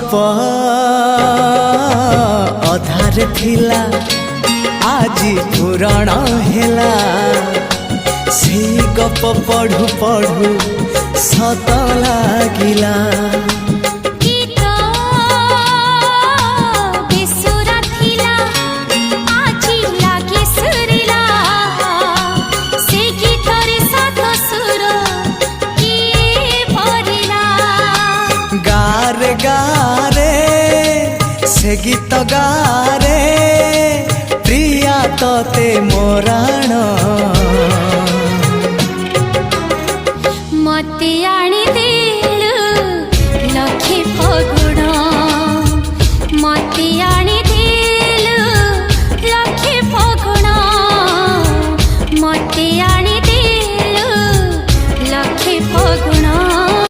गप अधार थिला आजी पुराण हेला से गप पढ़ु पढ़ु सत लागिला गारे गारे से गीत गारे प्रिया तोते मोराण